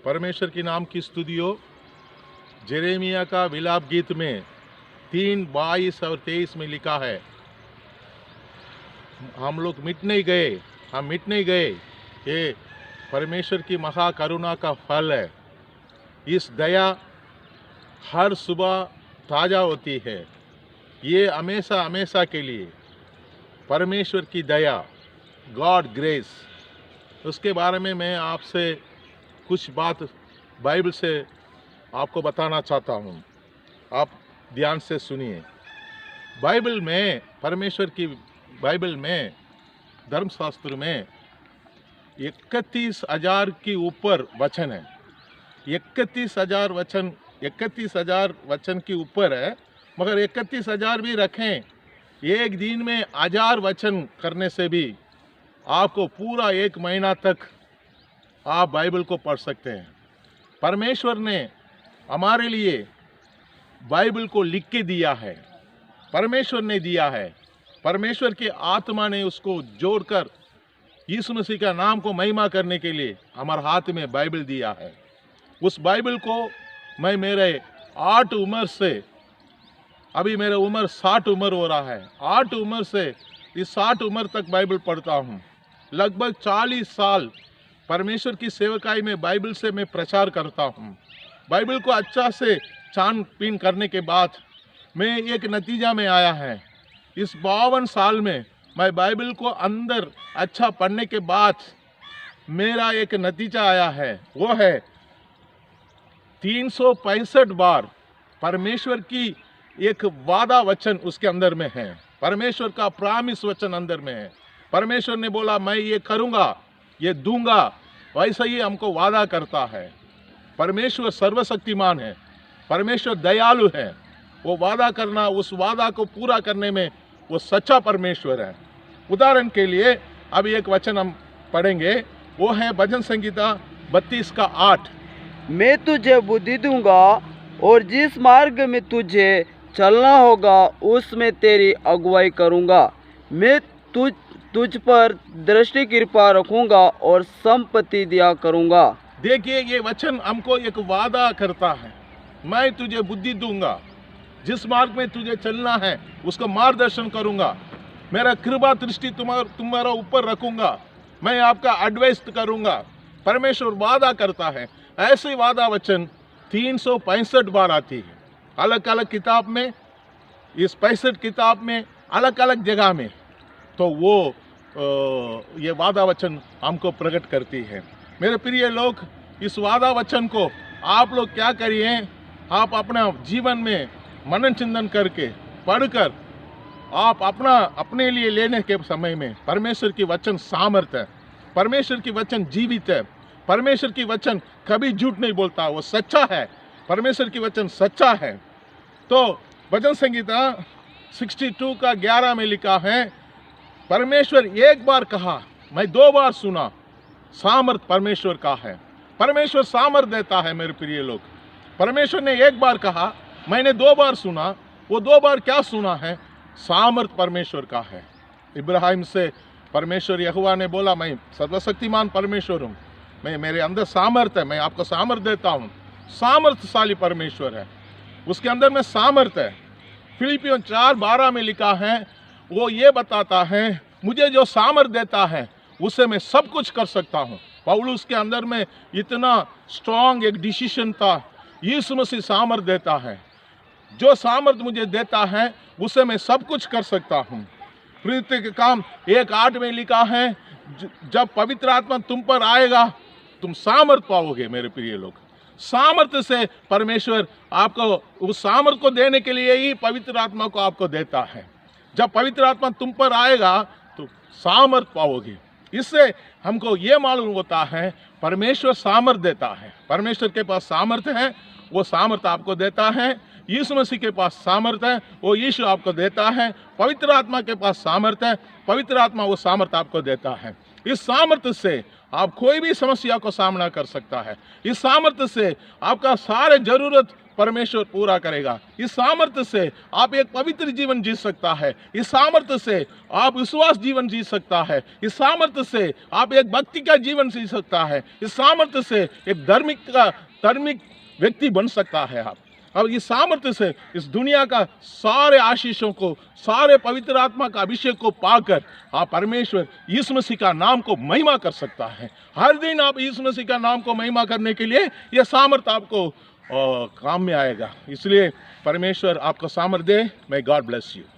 परमेश्वर के नाम की स्तुति हो। जेरेमिया का विलाप गीत में 3:22 और 23 में लिखा है, हम लोग मिट नहीं गए, हम मिट नहीं गए। ये परमेश्वर की महा करुणा का फल है। इस दया हर सुबह ताज़ा होती है। ये हमेशा हमेशा के लिए परमेश्वर की दया, गॉड ग्रेस, उसके बारे में मैं आपसे कुछ बात बाइबल से आपको बताना चाहता हूँ। आप ध्यान से सुनिए। बाइबल में, परमेश्वर की बाइबल में, धर्मशास्त्र में 31,000 के ऊपर वचन है। 31,000 वचन, 31,000 वचन के ऊपर है। मगर 31,000 भी रखें, एक दिन में 1000 वचन करने से भी आपको पूरा 1 महीना तक आप बाइबल को पढ़ सकते हैं। परमेश्वर ने हमारे लिए बाइबल को लिख के दिया है। परमेश्वर ने दिया है। परमेश्वर की आत्मा ने उसको जोड़कर यीशु मसीह का नाम को महिमा करने के लिए हमारे हाथ में बाइबल दिया है। उस बाइबल को मैं मेरे 8 उम्र से, अभी मेरा उम्र 60 उम्र हो रहा है, 8 उम्र से इस 60 उम्र तक बाइबल पढ़ता हूँ। लगभग 40 साल परमेश्वर की सेवकाई में बाइबल से मैं प्रचार करता हूँ। बाइबल को अच्छा से छानबीन करने के बाद मैं एक नतीजा में आया है। इस 52 साल में मैं बाइबल को अंदर अच्छा पढ़ने के बाद मेरा एक नतीजा आया है। वो है 365 बार परमेश्वर की एक वादा वचन उसके अंदर में है। परमेश्वर का प्रॉमिस वचन अंदर में है। परमेश्वर ने बोला मैं ये करूँगा, ये दूंगा, वैसा ही हमको वादा करता है। परमेश्वर सर्वशक्तिमान है। परमेश्वर दयालु है। वो वादा करना, उस वादा को पूरा करने में वो सच्चा परमेश्वर है। उदाहरण के लिए अभी एक वचन हम पढ़ेंगे, वो है भजन संगीता 32 का 8। मैं तुझे बुद्धि दूंगा और जिस मार्ग में तुझे चलना होगा उसमें तेरी अगुवाई करूंगा। मैं तुझ पर दृष्टि कृपा रखूंगा और संपत्ति दिया करूंगा। देखिए, ये वचन हमको एक वादा करता है। मैं तुझे बुद्धि दूंगा, जिस मार्ग में तुझे चलना है उसको मार्गदर्शन करूंगा। मेरा कृपा दृष्टि तुम्हारा ऊपर रखूंगा। मैं आपका एडवाइस करूंगा। परमेश्वर वादा करता है। ऐसे वादा वचन 365 बार आती है, अलग अलग किताब में। इस 65 किताब में अलग अलग जगह में तो वो ये वादा वचन हमको प्रकट करती है। मेरे प्रिय लोग, इस वादा वचन को आप लोग क्या करिए, आप अपना जीवन में मनन चिंतन करके पढ़कर आप अपने लिए लेने के समय में परमेश्वर की वचन सामर्थ है। परमेश्वर की वचन जीवित है। परमेश्वर की वचन कभी झूठ नहीं बोलता, वो सच्चा है। परमेश्वर की वचन सच्चा है। तो भजन संगीता 62 का 11 में लिखा है, परमेश्वर एक बार कहा, मैं 2 बार सुना। सामर्थ परमेश्वर का है। परमेश्वर सामर्थ देता है। मेरे प्रिय लोग, परमेश्वर ने एक बार कहा, मैंने 2 बार सुना। वो 2 बार क्या सुना है? सामर्थ परमेश्वर का है। इब्राहिम से परमेश्वर यहोवा ने बोला, मैं सर्वशक्तिमान परमेश्वर हूँ, मैं मेरे अंदर सामर्थ है, मैं आपको सामर्थ देता हूँ। सामर्थशाली परमेश्वर है, उसके अंदर में सामर्थ है। फिलिपियों 4:12 में लिखा है, वो ये बताता है, मुझे जो सामर्थ देता है उससे मैं सब कुछ कर सकता हूँ। पौलुस के अंदर में इतना स्ट्रांग एक डिसीजन था। यीशु मसीह सामर्थ देता है। जो सामर्थ मुझे देता है उससे मैं सब कुछ कर सकता हूँ। प्रीति के काम 1:8 में लिखा है, जब पवित्र आत्मा तुम पर आएगा तुम सामर्थ पाओगे। मेरे प्रिय लोग, सामर्थ्य से परमेश्वर आपको उस सामर्थ को देने के लिए ही पवित्र आत्मा को आपको देता है। जब पवित्र आत्मा तुम पर आएगा तो सामर्थ पाओगे। इससे हमको ये मालूम होता है परमेश्वर सामर्थ देता है। परमेश्वर के पास सामर्थ है, वो सामर्थ आपको देता है। यीशु मसीह के पास सामर्थ है, वो यीशु आपको देता है। पवित्र आत्मा के पास सामर्थ है, पवित्र आत्मा वो सामर्थ आपको देता है। इस सामर्थ्य से आप कोई भी समस्या को सामना कर सकता है। इस सामर्थ्य से आपका सारे जरूरत परमेश्वर पूरा करेगा। इस सामर्थ्य से आप एक पवित्र जीवन जी सकता है। इस सामर्थ्य से आप विश्वास जीवन जी सकता है। इस सामर्थ्य से आप एक भक्ति का जीवन जी सकता है। इस सामर्थ्य से एक धार्मिक व्यक्ति बन सकता है आप। अब इस सामर्थ्य से इस दुनिया का सारे आशीषों को, सारे पवित्र आत्मा का अभिषेक को पाकर आप परमेश्वर यीशु मसीह का नाम को महिमा कर सकता है। हर दिन आप यीशु मसीह का नाम को महिमा करने के लिए यह सामर्थ्य आपको काम में आएगा। इसलिए परमेश्वर आपको सामर्थ्य दे। may God bless you।